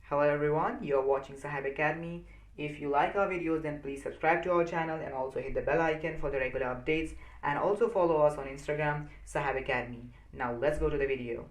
Hello everyone, you are watching Saheb Academy. If you like our videos, then please subscribe to our channel and also hit the bell icon for the regular updates, and also follow us on Instagram, Saheb Academy. Now let's go to the video.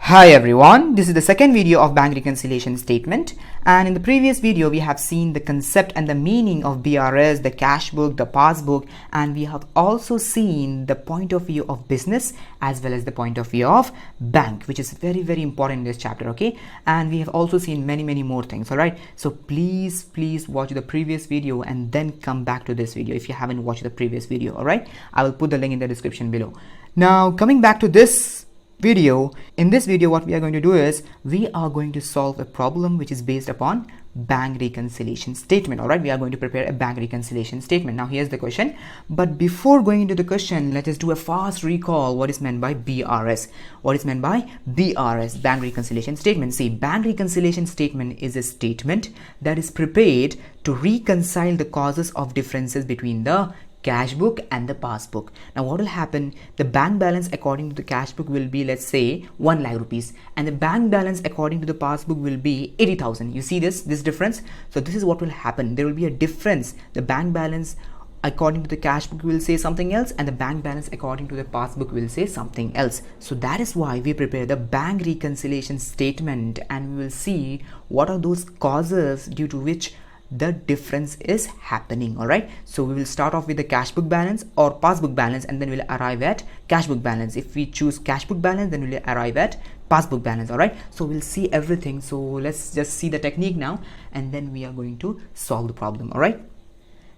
Hi everyone, this is the second video of bank reconciliation statement, and in the previous video we have seen the concept and the meaning of BRS, the cash book, the passbook, and we have also seen the point of view of business as well as the point of view of bank, which is very important in this chapter. Okay, and we have also seen many more things. All right, so please watch the previous video and then come back to this video if you haven't watched the previous video. All right, I will put the link in the description below. Now coming back to this video, in this video what we are going to do is we are going to solve a problem which is based upon bank reconciliation statement. All right, we are going to prepare a bank reconciliation statement. Now here's the question, but before going into the question, let us do a fast recall what is meant by BRS. What is meant by BRS, bank reconciliation statement? See, bank reconciliation statement is a statement that is prepared to reconcile the causes of differences between the cash book and the passbook. Now what will happen, the bank balance according to the cash book will be, let's say, 1 lakh rupees, and the bank balance according to the passbook will be 80,000. You see this difference? So this is what will happen. There will be a difference. The bank balance according to the cash book will say something else, and the bank balance according to the passbook will say something else. So that is why we prepare the bank reconciliation statement, and we will see what are those causes due to which the difference is happening. All right, so we will start off with the cash book balance or passbook balance, and then we'll arrive at cash book balance. If we choose cash book balance, then we'll arrive at passbook balance. All right, so we'll see everything. So let's just see the technique now, and then we are going to solve the problem. All right,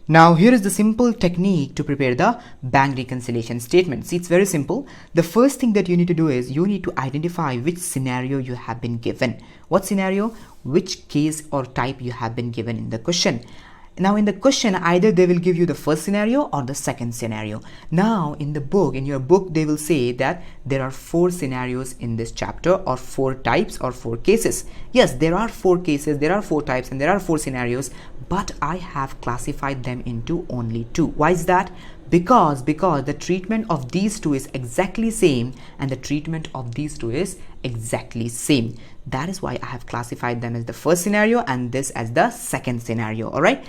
now here is the simple technique to prepare the bank reconciliation statement. See, it's very simple. The first thing that you need to do is you need to identify which scenario you have been given. What scenario? Which case or type you have been given in the question. Now in the question, either they will give you the first scenario or the second scenario. Now in the book, in your book, they will say that there are 4 scenarios in this chapter, or 4 types or 4 cases. Yes, there are 4 cases, there are 4 types, and there are 4 scenarios, but I have classified them into only 2. Why is that? Because the treatment of these 2 is exactly same, and the treatment of these 2 is exactly same. That is why I have classified them as the first scenario and this as the second scenario. All right,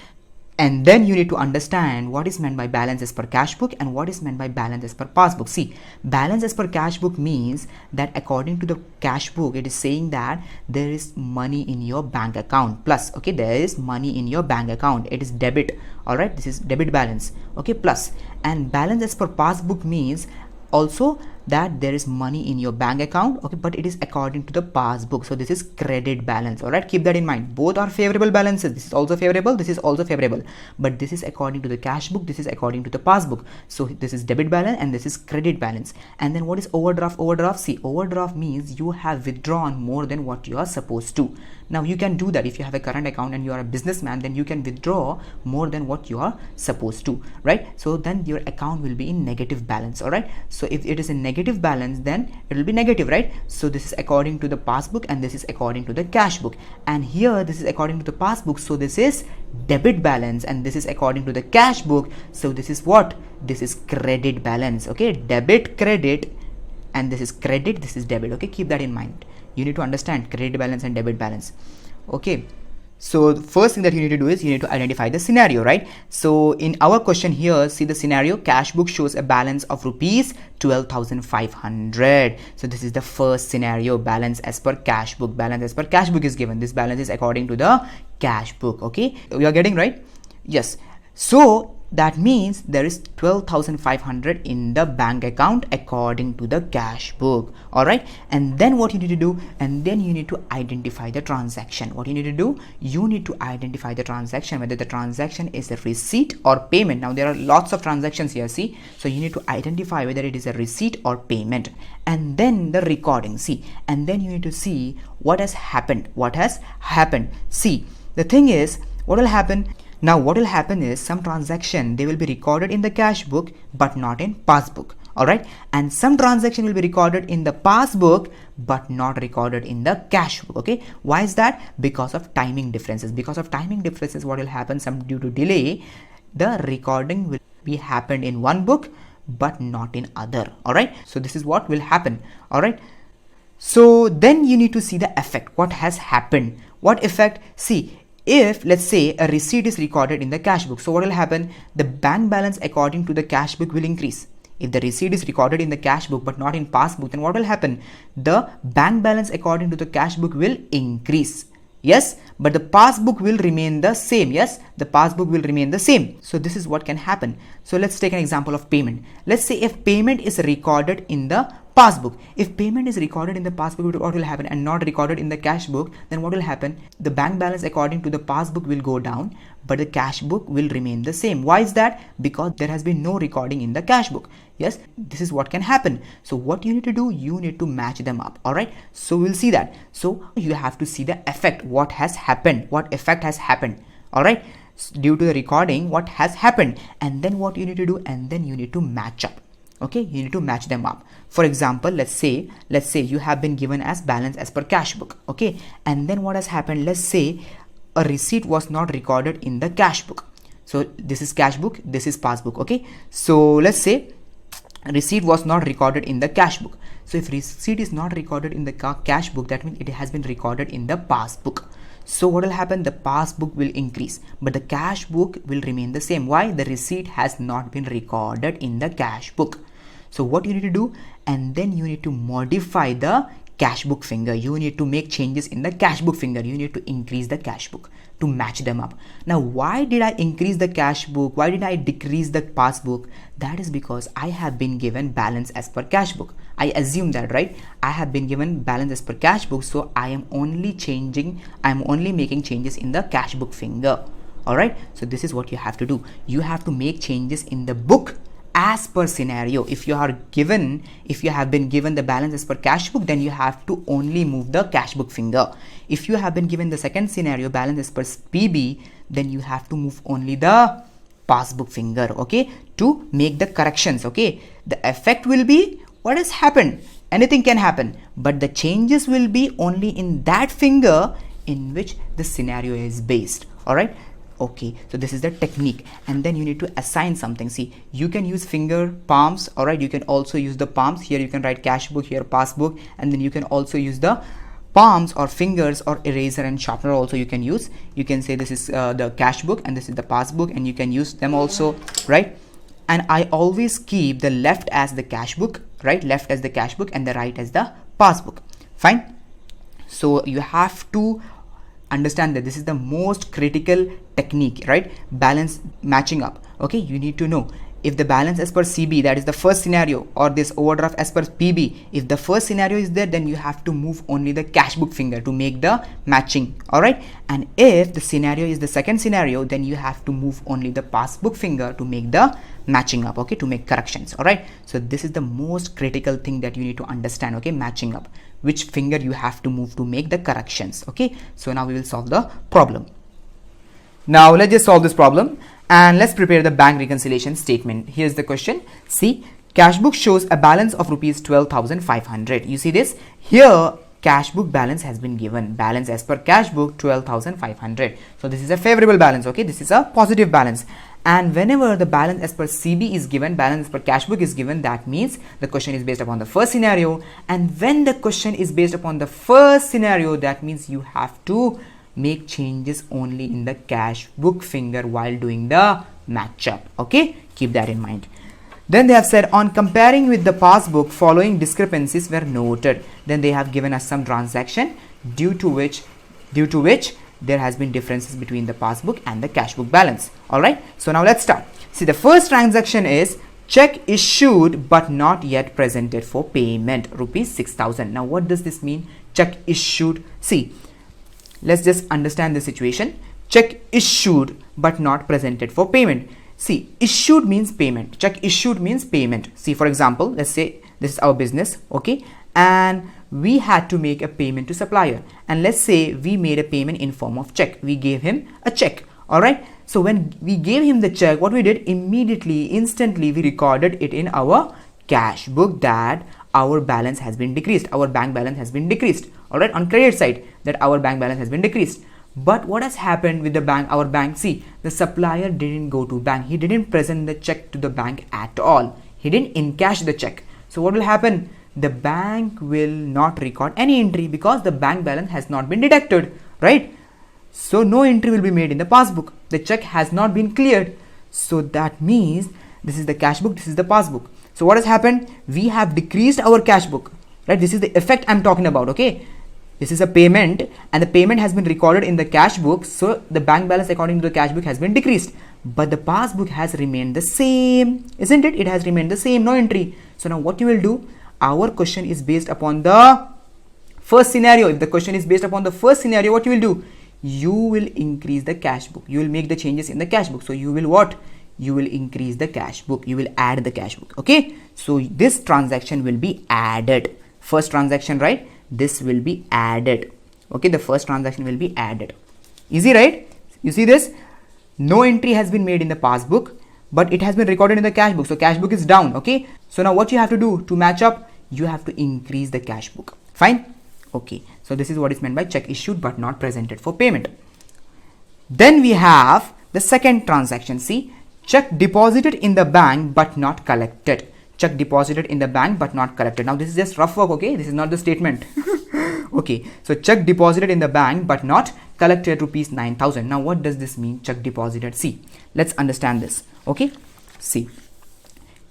and then you need to understand what is meant by balance as per cash book and what is meant by balance as per passbook. See, balance as per cash book means that according to the cash book, it is saying that there is money in your bank account plus. Okay, there is money in your bank account, it is debit. All right, this is debit balance. Okay, plus. And balance as per passbook means also that there is money in your bank account, okay, but it is according to the passbook, so this is credit balance. All right, keep that in mind. Both are favorable balances. This is also favorable, this is also favorable, but this is according to the cash book, this is according to the passbook. So this is debit balance and this is credit balance. And then what is overdraft? See, overdraft means you have withdrawn more than what you are supposed to. Now you can do that if you have a current account and you are a businessman, then you can withdraw more than what you are supposed to, right? So then your account will be in negative balance. All right, so if it is in negative balance, then it will be negative, right? So this is according to the passbook and this is according to the cash book, and here this is according to the passbook, so this is debit balance, and this is according to the cash book, so this is what? This is credit balance. Okay, debit, credit, and this is credit, this is debit. Okay, keep that in mind. You need to understand credit balance and debit balance. Okay, so the first thing that you need to do is you need to identify the scenario, right? So in our question here, see the scenario, cash book shows a balance of rupees 12,500. So this is the first scenario, balance as per cash book. Balance as per cash book is given. This balance is according to the cash book. Okay, we are getting right? Yes. So that means there is 12,500 in the bank account according to the cash book. All right, and then what you need to do, and then you need to identify the transaction. What you need to do, you need to identify the transaction, whether the transaction is a receipt or payment. Now there are lots of transactions here, see, so you need to identify whether it is a receipt or payment, and then the recording. See, and then you need to see what has happened. See, the thing is, what will happen now, what will happen is some transaction, they will be recorded in the cash book but not in passbook. All right, and some transaction will be recorded in the passbook but not recorded in the cash book. Okay, why is that? Because of timing differences. What will happen, some due to delay, the recording will be happened in one book but not in other. All right, so this is what will happen. All right, So then you need to see the effect, what has happened. What effect? See, if let's say a receipt is recorded in the cash book, so what will happen? The bank balance according to the cash book will increase. If the receipt is recorded in the cash book but not in passbook, then what will happen? The bank balance according to the cash book will increase. Yes, but the passbook will remain the same. Yes, the passbook will remain the same. So this is what can happen. So let's take an example of payment. Let's say if payment is recorded in the passbook. If payment is recorded in the passbook, what will happen, and not recorded in the cash book, then what will happen? The bank balance according to the passbook will go down, but the cash book will remain the same. Why is that? Because there has been no recording in the cash book. Yes, this is what can happen. So what you need to do, you need to match them up. All right, so we'll see that. So you have to see the effect, what has happened, what effect has happened. All right, due to the recording, what has happened, and then what you need to do, and then you need to match up. Okay, you need to match them up. For example, let's say you have been given as balance as per cash book. Okay, and then what has happened? Let's say a receipt was not recorded in the cash book. So this is cash book, this is passbook. Okay, so let's say receipt was not recorded in the cash book. So if receipt is not recorded in the cash book, that means it has been recorded in the passbook. So what will happen? The passbook will increase, but the cash book will remain the same. Why? The receipt has not been recorded in the cash book. So what you need to do, and then you need to modify the cash book figure. You need to make changes in the cash book figure. You need to increase the cash book to match them up. Now, why did I increase the cash book? Why did I decrease the passbook? That is because I have been given balance as per cash book. I assume that, right? I have been given balance as per cash book, so I am only making changes in the cash book figure. All right, so this is what you have to do. You have to make changes in the book as per scenario. If you have been given the balance as per cash book, then you have to only move the cash book finger. If you have been given the second scenario, balance as per PB, then you have to move only the passbook finger, okay, to make the corrections. Okay, the effect will be what has happened. Anything can happen, but the changes will be only in that finger in which the scenario is based. All right. Okay, so this is the technique, and then you need to assign something. See, you can use finger palms. All right, you can also use the palms. Here you can write cash book, here passbook, and then you can also use the palms or fingers or eraser and sharpener also you can use. You can say this is the cash book and this is the passbook, and you can use them also, right? And I always keep the left as the cash book, right? Left as the cash book and the right as the passbook. Fine. So you have to understand that this is the most critical technique, right? Balance matching up. Okay, you need to know if the balance as per CB, that is the first scenario, or this overdraft as per PB, if the first scenario is there, then you have to move only the cash book finger to make the matching. All right, and if the scenario is the second scenario, then you have to move only the passbook finger to make the matching up, okay, to make corrections. All right, so this is the most critical thing that you need to understand. Okay, matching up, which finger you have to move to make the corrections. Okay, so now we will solve the problem. Now let's just solve this problem and let's prepare the bank reconciliation statement. Here's the question. See, cash book shows a balance of rupees 12,500. You see this here, cash book balance has been given, balance as per cash book 12,500. So this is a favorable balance. Okay, this is a positive balance. And whenever the balance as per CB is given, balance as per cash book is given, that means the question is based upon the first scenario. And when the question is based upon the first scenario, that means you have to make changes only in the cash book finger while doing the matchup. Okay, keep that in mind. Then they have said, on comparing with the passbook, following discrepancies were noted. Then they have given us some transaction due to which there has been differences between the passbook and the cash book balance. All right, so now let's start. See, the first transaction is check issued but not yet presented for payment, rupees 6,000. Now what does this mean? Check issued. See, let's just understand the situation. Check issued but not presented for payment. See, issued means payment. Check issued means payment. See, for example, let's say this is our business, okay, and we had to make a payment to supplier, and let's say we made a payment in form of check. We gave him a check. All right, so when we gave him the check, what we did, immediately, instantly, we recorded it in our cash book that our balance has been decreased, our bank balance has been decreased. All right, on credit side, that our bank balance has been decreased. But what has happened with the bank, our bank? See, the supplier didn't go to bank. He didn't present the check to the bank at all. He didn't encash the check. So what will happen? the bank will not record any entry because the bank balance has not been deducted, right? So no entry will be made in the passbook. The check has not been cleared. So that means this is the cash book, this is the passbook. So what has happened? We have decreased our cash book, right? This is the effect I'm talking about, okay? This is a payment and the payment has been recorded in the cash book. So the bank balance according to the cash book has been decreased, but the passbook has remained the same, isn't it? It has remained the same, no entry. So now what you will do? Our question is based upon the first scenario. If the question is based upon the first scenario, what you will do? You will increase the cash book. You will make the changes in the cash book. So you will what? You will increase the cash book. You will add the cash book. Okay. So this transaction will be added. First transaction, right? This will be added. Okay. The first transaction will be added. Easy, right? You see this? No entry has been made in the passbook, but it has been recorded in the cash book. So cash book is down. Okay. So now what you have to do to match up? You have to increase the cash book. Fine. Okay. So this is what is meant by check issued but not presented for payment. Then we have the second transaction. See, check deposited in the bank but not collected. Check deposited in the bank but not collected. Now this is just rough work, okay? This is not the statement. Okay, so check deposited in the bank but not collected rupees 9,000. Now what does this mean? Check deposited. See, let's understand this. Okay, see,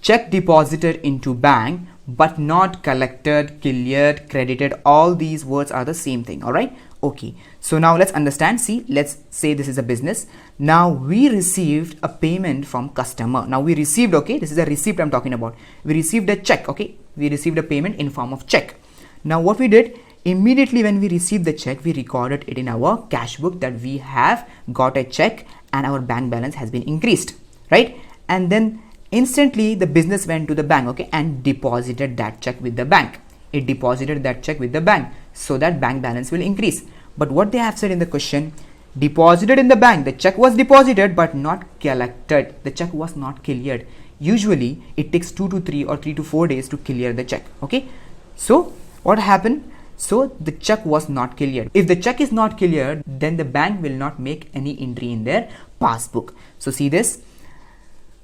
check deposited into bank but not collected, cleared, credited. All these words are the same thing. All right. Okay, so now let's understand. See, let's say this is a business. Now we received a payment from customer. Now we received, okay, this is a receipt I'm talking about. We received a check, okay, we received a payment in form of check. Now what we did, immediately when we received the check, we recorded it in our cash book that we have got a check and our bank balance has been increased, right? And then instantly the business went to the bank, okay, and deposited that check with the bank. It deposited that check with the bank so that bank balance will increase. But what they have said in the question, deposited in the bank, the check was deposited but not collected. The check was not cleared. Usually it takes 2 to 3 or 3 to 4 days to clear the check. Okay, so what happened? So the check was not cleared. If the check is not cleared, then the bank will not make any entry in their passbook. So see this,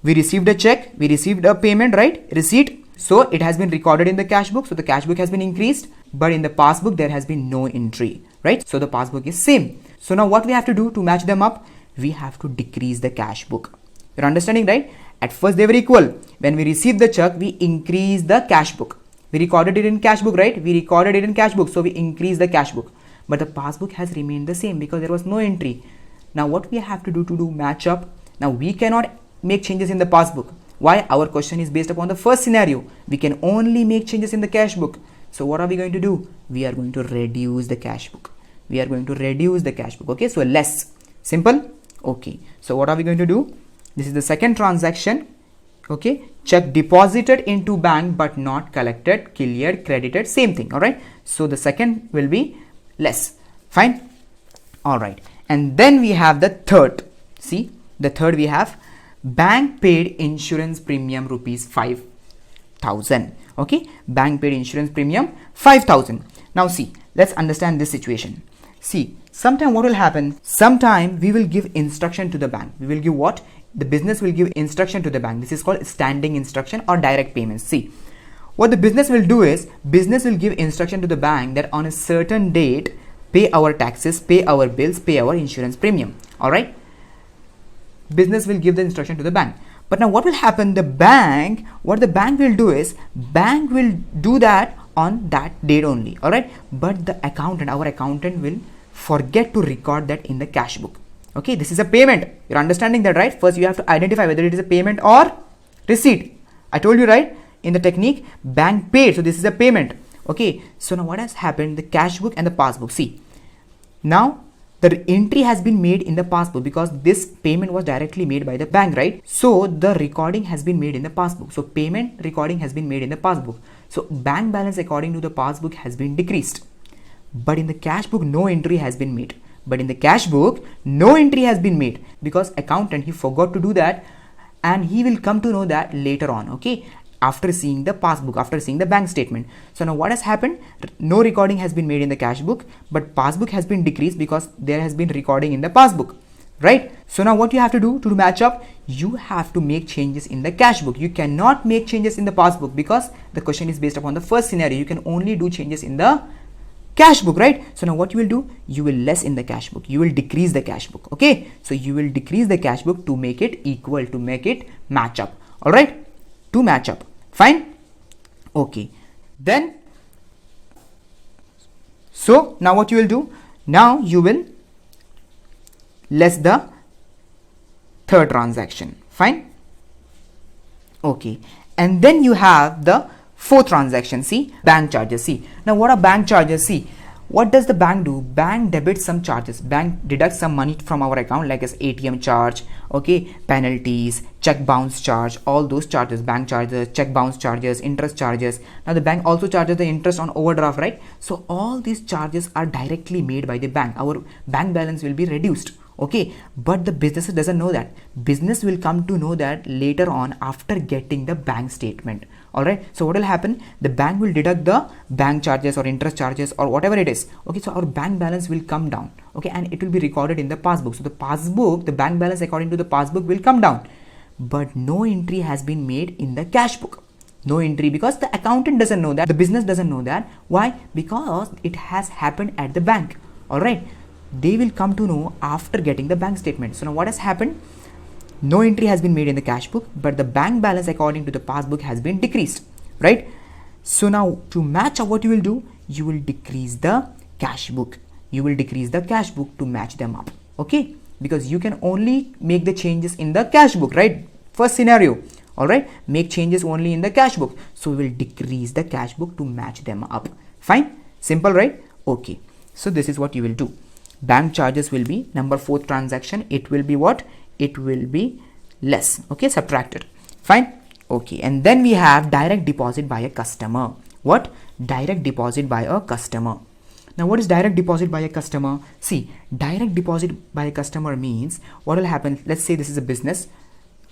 we received a check, we received a payment, right? Receipt. So it has been recorded in the cash book. So the cash book has been increased, but in the passbook there has been no entry, right? So the passbook is same. So now what we have to do to match them up? We have to decrease the cash book. You're understanding, right? At first they were equal. When we received the check, we increased the cash book. We recorded it in cash book, right? We recorded it in cash book. So we increased the cash book, but the passbook has remained the same because there was no entry. Now what we have to do match up? Now we cannot make changes in the passbook. Why? Our question is based upon the first scenario. We can only make changes in the cash book. So what are we going to do? We are going to reduce the cash book. We are going to reduce the cash book. Okay, so less. Simple. Okay, so what are we going to do? This is the second transaction. Okay, check deposited into bank but not collected, cleared, credited, same thing. All right, so the second will be less. Fine. All right, and then we have the third. See, the third we have bank paid insurance premium rupees 5,000. Okay, bank paid insurance premium 5,000. Now see, let's understand this situation. See, sometime what will happen? Sometime we will give instruction to the bank. We will give what? The business will give instruction to the bank. This is called standing instruction or direct payments. See, what the business will do is, business will give instruction to the bank that on a certain date, pay our taxes, pay our bills, pay our insurance premium. All right. Business will give the instruction to the bank. But now what will happen? What the bank will do is, bank will do that on that date only. All right. But the accountant, our accountant will forget to record that in the cash book. Okay. This is a payment. You're understanding that, right? First you have to identify whether it is a payment or receipt. I told you, right? In the technique, bank paid. So this is a payment. Okay. So now what has happened? The cash book and the passbook. See, now the entry has been made in the passbook because this payment was directly made by the bank, right? So the recording has been made in the passbook. So payment recording has been made in the passbook. So bank balance according to the passbook has been decreased. But in the cash book, no entry has been made. But in the cash book, no entry has been made because accountant, he forgot to do that, and he will come to know that later on. Okay, after seeing the passbook, after seeing the bank statement. So now what has happened? No recording has been made in the cash book, but passbook has been decreased because there has been recording in the passbook. right? So now what you have to do to match up, you have to make changes in the cash book. You cannot make changes in the passbook because the question is based upon the first scenario. You can only do changes in the cash book, right? So now what you will do, you will less in the cash book, you will decrease the cash book. Okay, so you will decrease the cash book to make it equal, to make it match up. All right, to match up. Fine. Okay, then so now what you will do, now you will less the third transaction. Fine. Okay, and then you have the fourth transaction. See, bank charges. See, now what are bank charges? See, what does the bank do? Bank debits some charges. Bank deducts some money from our account, like as ATM charge, okay, penalties, check bounce charge, all those charges, bank charges, check bounce charges, interest charges. Now the bank also charges the interest on overdraft, right? So all these charges are directly made by the bank. Our bank balance will be reduced. Okay, but the business doesn't know that. Business will come to know that later on after getting the bank statement. All right, so what will happen, the bank will deduct the bank charges or interest charges or whatever it is. Okay, so our bank balance will come down. Okay, and it will be recorded in the passbook. So the passbook, the bank balance according to the passbook will come down, but no entry has been made in the cash book. No entry, because the accountant doesn't know that, the business doesn't know that. Why? Because it has happened at the bank. All right, they will come to know after getting the bank statement. So now what has happened, no entry has been made in the cash book, but the bank balance according to the passbook has been decreased, right? So now to match up, what you will do, you will decrease the cash book. You will decrease the cash book to match them up. Okay, because you can only make the changes in the cash book, right? First scenario. All right, make changes only in the cash book. So we will decrease the cash book to match them up. Fine, simple, right? Okay, so this is what you will do. Bank charges will be number fourth transaction. It will be what? It will be less. Okay, subtracted. Fine. Okay, and then we have direct deposit by a customer. What? Direct deposit by a customer. Now what is direct deposit by a customer? See, direct deposit by a customer means what will happen, let's say this is a business.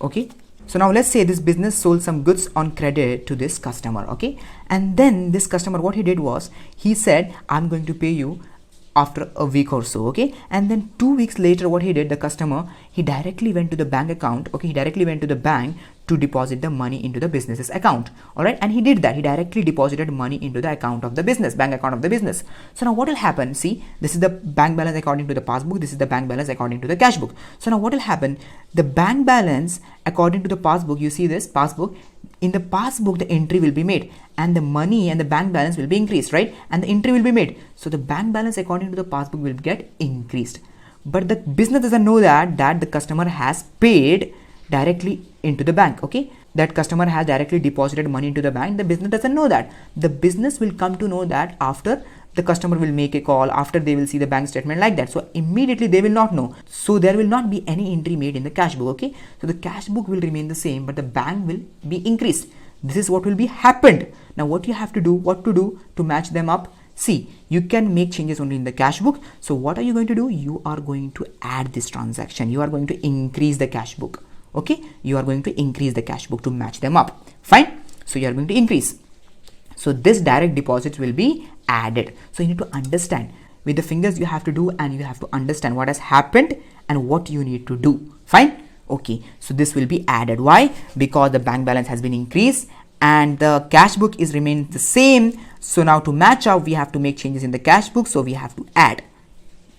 Okay, so now let's say this business sold some goods on credit to this customer. Okay, and then this customer, what he did was, he said, I'm going to pay you after a week or so. Okay, and then 2 weeks later, what he did, the customer, he directly went to the bank account. Okay, he directly went to the bank to deposit the money into the business's account. All right, and he did that, he directly deposited money into the account of the business, bank account of the business. So now what will happen, see, this is the bank balance according to the passbook, this is the bank balance according to the cash book. So now what will happen, the bank balance according to the passbook, you see this passbook, in the passbook the entry will be made and the money and the bank balance will be increased, right? And the entry will be made, so the bank balance according to the passbook will get increased, but the business doesn't know that the customer has paid directly into the bank. Okay, that customer has directly deposited money into the bank. The business doesn't know that. The business will come to know that after the customer will make a call, after they will see the bank statement, like that. So immediately they will not know, so there will not be any entry made in the cash book. Okay, so the cash book will remain the same, but the bank will be increased. This is what will be happened. Now what you have to do, what to do to match them up, see, you can make changes only in the cash book. So what are you going to do, you are going to add this transaction, you are going to increase the cash book. Okay, you are going to increase the cash book to match them up. Fine, so you are going to increase. So this direct deposits will be added. So you need to understand, with the fingers you have to do, and you have to understand what has happened and what you need to do. Fine. Okay, so this will be added. Why? Because the bank balance has been increased and the cash book is remained the same. So now to match up, we have to make changes in the cash book, so we have to add,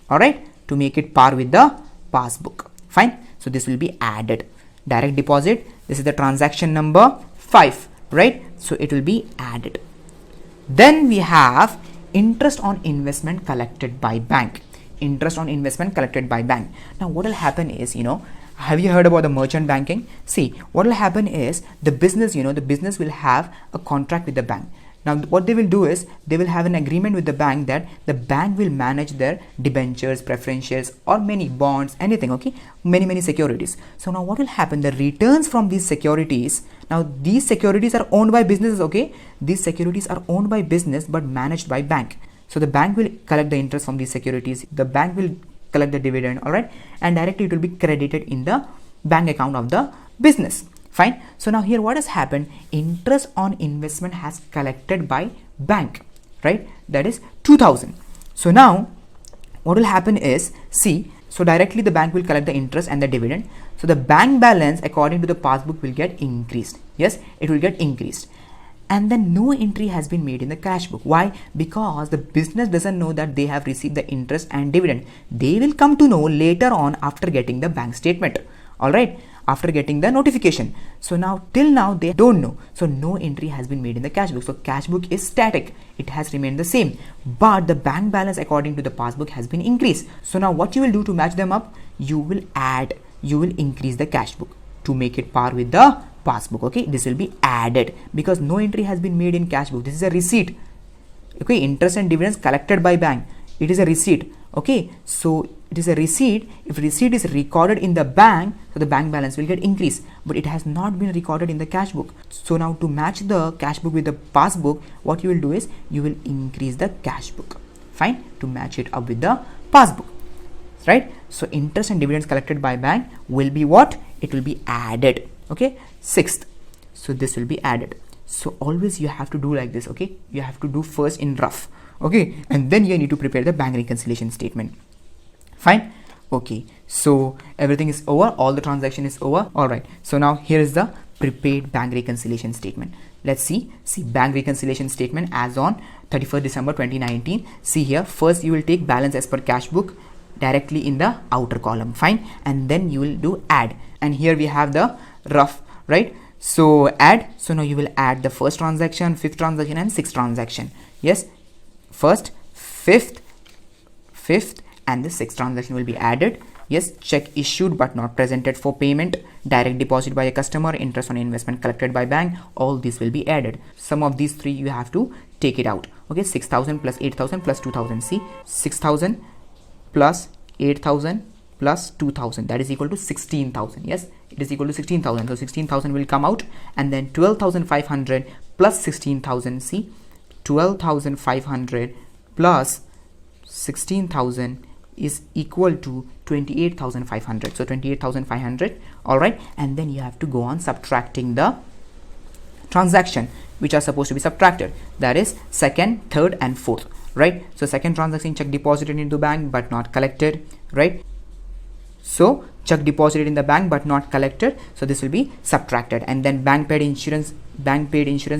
all right, to make it par with the passbook. Fine, so this will be added. Direct deposit, this is the transaction number 5, right? So it will be added. Then we have interest on investment collected by bank. Interest on investment collected by bank. Now what will happen is, have you heard about the merchant banking? See, what will happen is the business, the business will have a contract with the bank. Now what they will do is they will have an agreement with the bank that the bank will manage their debentures, preference shares, or many bonds, anything. Okay, many securities. So now what will happen, the returns from these securities, now these securities are owned by businesses. Okay, these securities are owned by business but managed by bank. So the bank will collect the interest from these securities, the bank will collect the dividend, all right, and directly it will be credited in the bank account of the business. Fine. So now here what has happened, interest on investment has collected by bank, right? That is 2000. So now what will happen is, see, So directly the bank will collect the interest and the dividend. So the bank balance according to the passbook will get increased. Yes, it will get increased. And then no entry has been made in the cash book. Why? Because the business doesn't know that they have received the interest and dividend. They will come to know later on after getting the bank statement. All right, after getting the notification. So now till now they don't know. So no entry has been made in the cash book. So cash book is static. It has remained the same. But the bank balance according to the passbook has been increased. So now what you will do to match them up? You will increase the cash book to make it par with the passbook. Okay, this will be added because no entry has been made in cash book. This is a receipt. Okay, interest and dividends collected by bank. It is a receipt. Okay, so it is a receipt. If receipt is recorded in the bank, so the bank balance will get increased, but it has not been recorded in the cash book. So now to match the cash book with the passbook, what you will do is you will increase the cash book. Fine, to match it up with the passbook. Right? So interest and dividends collected by bank will be what? It will be added. Okay, 6th. So this will be added. So always you have to do like this. Okay, you have to do first in rough. Okay, and then you need to prepare the bank reconciliation statement. Fine. Okay, so everything is over, all the transaction is over. All right, so now here is the prepared bank reconciliation statement. Let's see bank reconciliation statement as on 31st December 2019. See here, first you will take balance as per cash book directly in the outer column. Fine, and then you will do add, and here we have the rough, right? So add, so now you will add the first transaction, fifth transaction and sixth transaction. Yes, first, fifth and the sixth transaction will be added. Yes, check issued but not presented for payment, direct deposit by a customer, interest on investment collected by bank, all this will be added. Some of these three you have to take it out. Okay, 6,000 plus 8,000 plus 2,000. See, 6,000 plus 8,000 plus 2,000, that is equal to 16,000. Yes, it is equal to 16,000. So 16,000 will come out, and then 12,500 plus 16,000. See, 12,500 plus 16,000 is equal to 28,500. So 28,500. All right, and then you have to go on subtracting the transaction which are supposed to be subtracted. That is second, third, and fourth. Right. So second transaction, check deposited into bank but not collected. Right. So check deposited in the bank but not collected. So this will be subtracted, and then bank paid insurance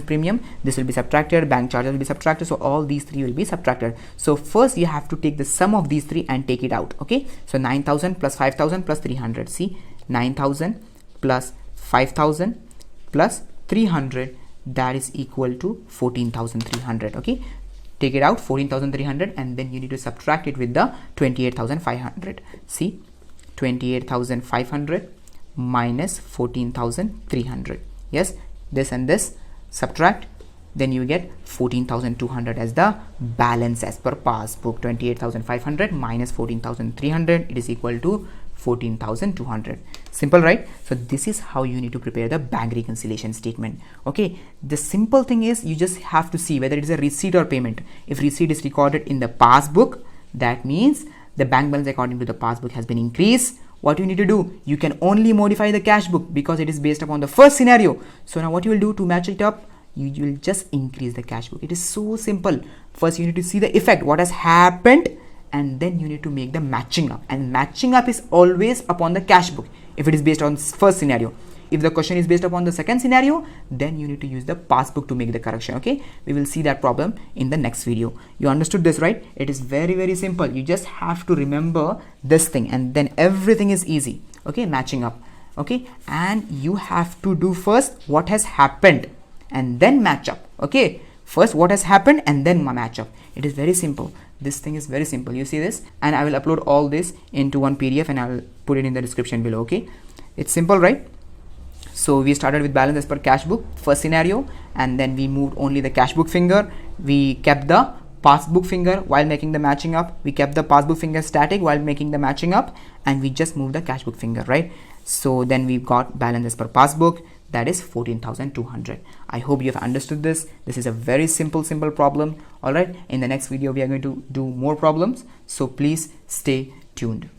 premium, this will be subtracted, bank charges will be subtracted. So all these three will be subtracted. So first you have to take the sum of these three and take it out. Okay, so 9,000 plus 5,000 plus 300. See, 9,000 plus 5,000 plus 300, that is equal to 14,300. Okay, take it out, 14,300, and then you need to subtract it with the 28,500. See, 28,500 minus 14,300. Yes, this and this subtract, then you get 14,200 as the balance as per passbook. 28,500 minus 14,300, it is equal to 14,200. Simple, right? So this is how you need to prepare the bank reconciliation statement. Okay, the simple thing is you just have to see whether it is a receipt or payment. If receipt is recorded in the passbook, that means the bank balance according to the passbook has been increased. What you need to do, you can only modify the cash book because it is based upon the first scenario. So now what you will do to match it up, you will just increase the cash book. It is so simple. First you need to see the effect, what has happened, and then you need to make the matching up, and matching up is always upon the cash book if it is based on first scenario. If the question is based upon the second scenario, then you need to use the passbook to make the correction. Okay, we will see that problem in the next video. You understood this, right? It is very, very simple. You just have to remember this thing, and then everything is easy. Okay, matching up. Okay, and you have to do first what has happened and then match up. Okay, first what has happened and then match up. It is very simple. This thing is very simple. You see this, and I will upload all this into one PDF and I will put it in the description below. Okay, it's simple, right? So we started with balance as per cash book, first scenario, and then we moved only the cash book finger. We kept the passbook finger while making the matching up. We kept the passbook finger static while making the matching up, and we just moved the cash book finger, right? So then we've got balance as per passbook, that is 14,200. I hope you have understood this. This is a very simple problem. All right, in the next video we are going to do more problems, so please stay tuned.